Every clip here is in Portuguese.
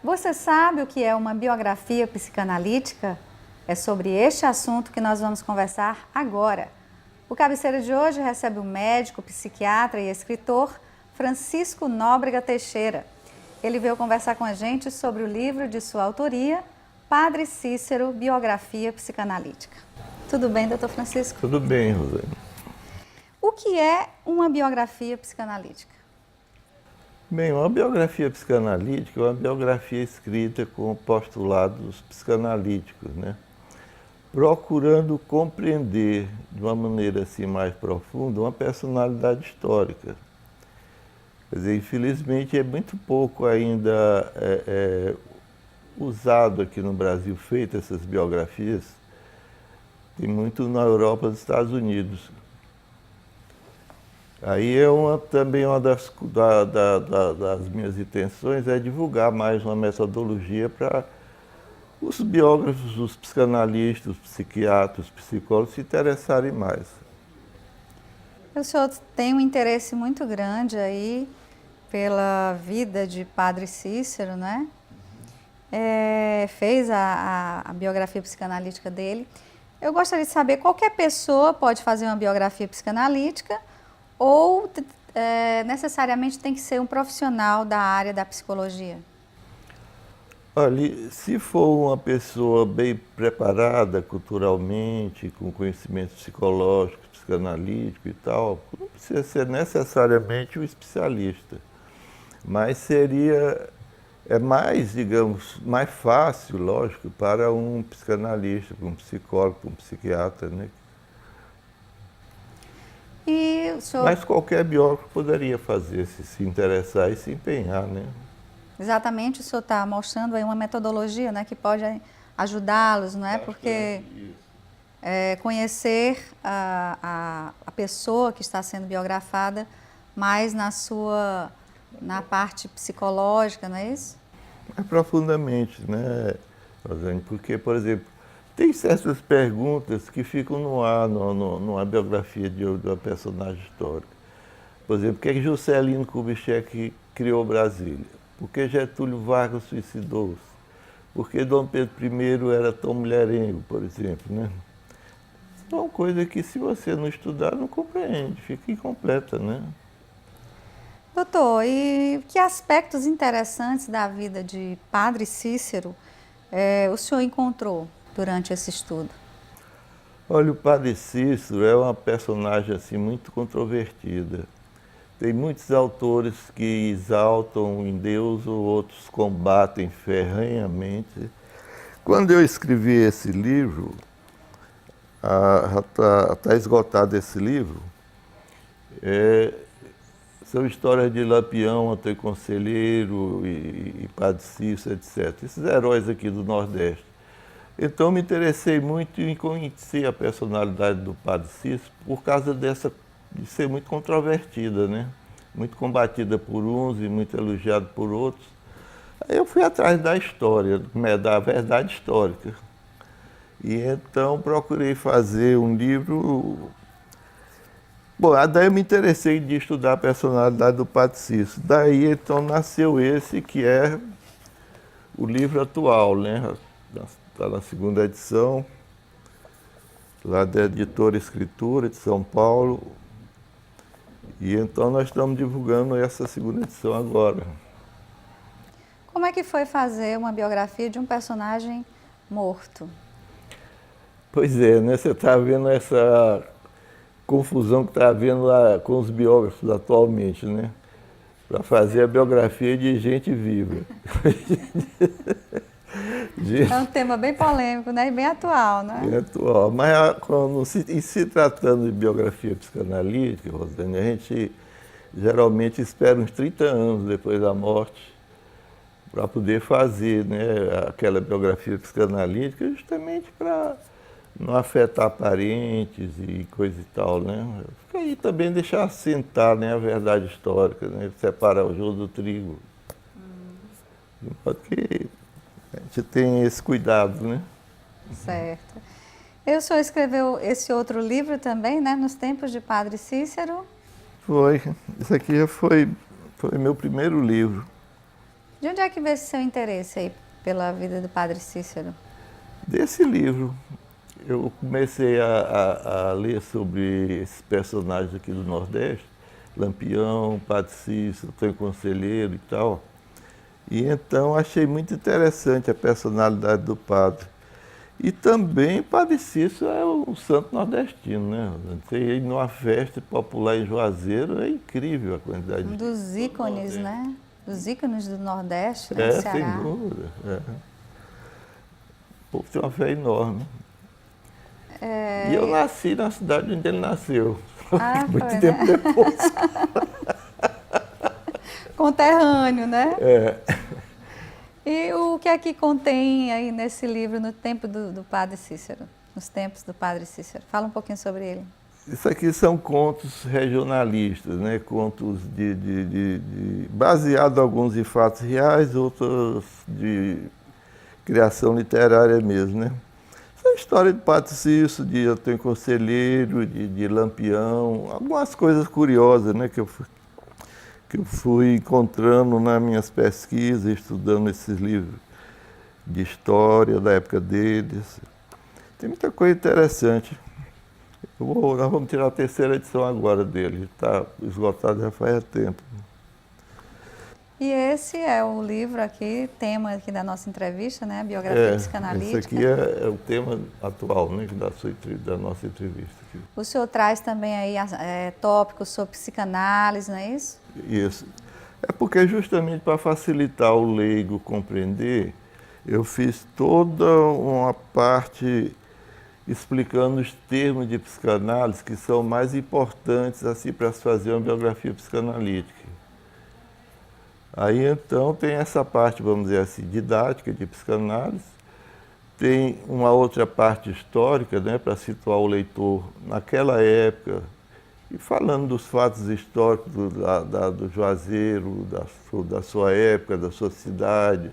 Você sabe o que é uma biografia psicanalítica? É sobre este assunto que nós vamos conversar agora. O Cabeceira de hoje recebe o médico, psiquiatra e escritor Francisco Nóbrega Teixeira. Ele veio conversar com a gente sobre o livro de sua autoria, Padre Cícero, Biografia Psicanalítica. Tudo bem, doutor Francisco? Tudo bem, Rosane. O que é uma biografia psicanalítica? Bem, uma biografia psicanalítica é uma biografia escrita com postulados psicanalíticos, né? Procurando compreender de uma maneira assim mais profunda uma personalidade histórica. Quer dizer, infelizmente é muito pouco ainda usado aqui no Brasil, feito essas biografias. Tem muito na Europa e nos Estados Unidos. Aí também uma das minhas intenções é divulgar mais uma metodologia para os biógrafos, os psicanalistas, os psiquiatras, os psicólogos se interessarem mais. O senhor tem um interesse muito grande aí pela vida de Padre Cícero, né? Fez a biografia psicanalítica dele. Eu gostaria de saber, qualquer pessoa pode fazer uma biografia psicanalítica ou necessariamente tem que ser um profissional da área da psicologia? Olha, se for uma pessoa bem preparada culturalmente, com conhecimento psicológico, psicanalítico e tal, não precisa ser necessariamente um especialista, mas é mais, digamos, mais fácil, lógico, para um psicanalista, para um psicólogo, para um psiquiatra, né? E o senhor... Mas qualquer biógrafo poderia fazer, se interessar e se empenhar, né? Exatamente, o senhor está mostrando aí uma metodologia, né, que pode ajudá-los, não é? Porque conhecer a pessoa que está sendo biografada mais na parte psicológica, não é isso? Profundamente, né, Rosane? Porque, por exemplo, tem certas perguntas que ficam no ar numa biografia de uma personagem histórica. Por exemplo, por que Juscelino Kubitschek criou Brasília? Por que Getúlio Vargas suicidou-se? Por que Dom Pedro I era tão mulherengo, por exemplo, né? São coisas que, se você não estudar, não compreende, fica incompleta, né? Doutor, e que aspectos interessantes da vida de Padre Cícero o senhor encontrou durante esse estudo? Olha, o Padre Cícero é uma personagem assim, muito controvertida. Tem muitos autores que exaltam em Deus, outros combatem ferrenhamente. Quando eu escrevi esse livro, está esgotado esse livro, são histórias de Lampião, Antônio Conselheiro e Padre Cícero, etc. Esses heróis aqui do Nordeste. Então, me interessei muito em conhecer a personalidade do Padre Cícero por causa de ser muito controvertida, né? Muito combatida por uns e muito elogiada por outros. Aí eu fui atrás da história, da verdade histórica. E então procurei fazer um livro. Bom, daí eu me interessei de estudar a personalidade do Padre Cícero. Daí então nasceu esse que é o livro atual, né? Está na segunda edição, lá da Editora Escritura de São Paulo. E então nós estamos divulgando essa segunda edição agora. Como é que foi fazer uma biografia de um personagem morto? Pois é, né? Você está vendo essa confusão que está havendo lá com os biógrafos atualmente, né? Para fazer a biografia de gente viva. É um tema bem polêmico, né? E bem atual, né? Bem atual. Mas em se tratando de biografia psicanalítica, Rosane, a gente geralmente espera uns 30 anos depois da morte para poder fazer, né, aquela biografia psicanalítica, justamente para não afetar parentes e coisa e tal, né? E também deixar assentar, né, a verdade histórica, né? Separar o joio do trigo. De modo que a gente tem esse cuidado, né? Certo. E o senhor escreveu esse outro livro também, né? Nos tempos de Padre Cícero? Foi. Isso aqui já foi meu primeiro livro. De onde é que veio esse seu interesse aí pela vida do Padre Cícero? Desse livro, eu comecei a ler sobre esses personagens aqui do Nordeste, Lampião, Padre Cícero, Antônio Conselheiro e tal. E então achei muito interessante a personalidade do padre. E também Padre Cícero é um santo nordestino, né? Você ir numa festa popular em Juazeiro é incrível a quantidade de... Um dos ícones, né? Dos ícones do Nordeste, né? Do sem Ceará. dúvida. O povo tem uma fé enorme. E eu nasci na cidade onde ele nasceu. Muito foi, tempo né? depois. Conterrâneo, né? E o que é que contém aí nesse livro, no tempo do Padre Cícero? Nos tempos do Padre Cícero? Fala um pouquinho sobre ele. Isso aqui são contos regionalistas, né? Contos baseados alguns em fatos reais, outros de criação literária mesmo, né? Essa é a história de Padre Cícero, de Antônio Conselheiro, de Lampião, algumas coisas curiosas, né? Que eu fui encontrando nas minhas pesquisas, estudando esses livros de história da época deles. Tem muita coisa interessante. Nós vamos tirar a terceira edição agora dele, está esgotado já faz tempo. E esse é o livro aqui, tema aqui da nossa entrevista, né? Biografia psicanalítica. Esse aqui é o tema atual, né, da nossa entrevista. Aqui. O senhor traz também aí tópicos sobre psicanálise, não é isso? Isso. É porque justamente para facilitar o leigo compreender, eu fiz toda uma parte explicando os termos de psicanálise que são mais importantes assim para se fazer uma biografia psicanalítica. Aí então tem essa parte, vamos dizer assim, didática de psicanálise, tem uma outra parte histórica, né, para situar o leitor naquela época, e falando dos fatos históricos do Juazeiro, da sua época, da sua cidade,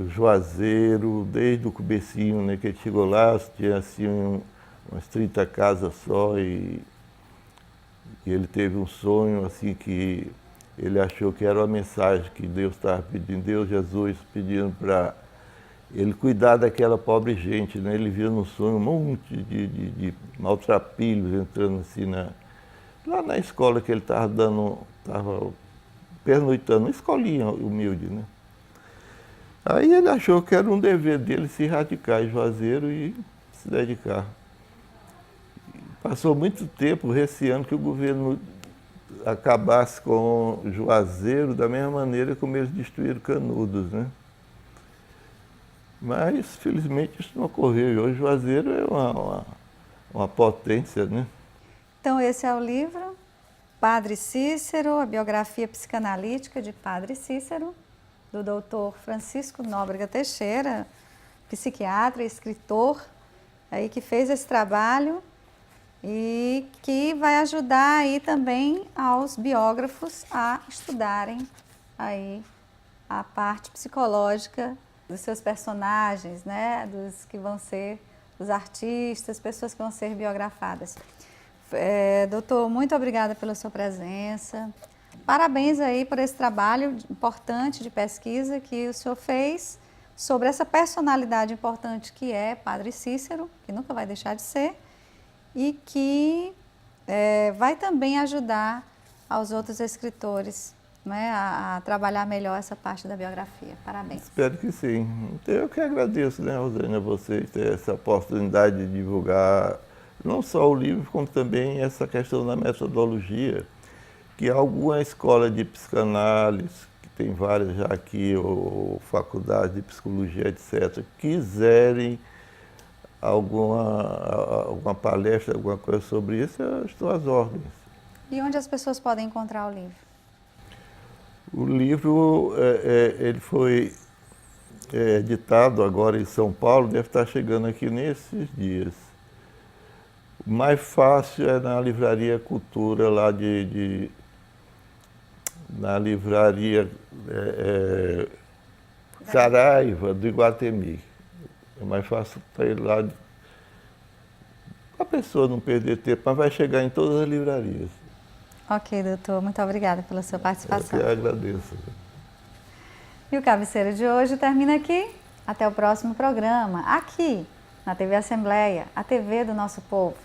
Juazeiro, desde o comecinho, né, que ele chegou lá, tinha assim umas 30 casas só, e ele teve um sonho assim que ele achou que era uma mensagem que Deus estava pedindo, Deus, Jesus, pedindo para ele cuidar daquela pobre gente, né? Ele via no sonho um monte de maltrapilhos entrando assim lá na escola que ele estava pernoitando, uma escolinha humilde, né? Aí ele achou que era um dever dele se radicar em Juazeiro e se dedicar. Passou muito tempo receando que o governo acabasse com Juazeiro da mesma maneira como eles destruíram Canudos, né? Mas, felizmente, isso não ocorreu. E hoje Juazeiro é uma potência, né? Então, esse é o livro, Padre Cícero, a biografia psicanalítica de Padre Cícero, do doutor Francisco Nóbrega Teixeira, psiquiatra e escritor, aí que fez esse trabalho e que vai ajudar aí também aos biógrafos a estudarem aí a parte psicológica dos seus personagens, né, dos que vão ser os artistas, pessoas que vão ser biografadas. Doutor, muito obrigada pela sua presença. Parabéns aí por esse trabalho importante de pesquisa que o senhor fez sobre essa personalidade importante que é Padre Cícero, que nunca vai deixar de ser, e que vai também ajudar aos outros escritores, né, a trabalhar melhor essa parte da biografia. Parabéns. Espero que sim. Eu que agradeço, né, Rosane, a vocês ter essa oportunidade de divulgar não só o livro, como também essa questão da metodologia, que alguma escola de psicanálise, que tem várias já aqui, ou faculdade de psicologia, etc., quiserem alguma palestra, alguma coisa sobre isso, eu estou às ordens. E onde as pessoas podem encontrar o livro? O livro ele foi editado agora em São Paulo, deve estar chegando aqui nesses dias. O mais fácil é na Livraria Cultura, lá na Livraria Saraiva, do Iguatemi. É mais fácil para ir lá, para a pessoa não perder tempo, mas vai chegar em todas as livrarias. Ok, doutor. Muito obrigada pela sua participação. Eu que agradeço. E o Cabeceira de hoje termina aqui. Até o próximo programa, aqui na TV Assembleia, a TV do nosso povo.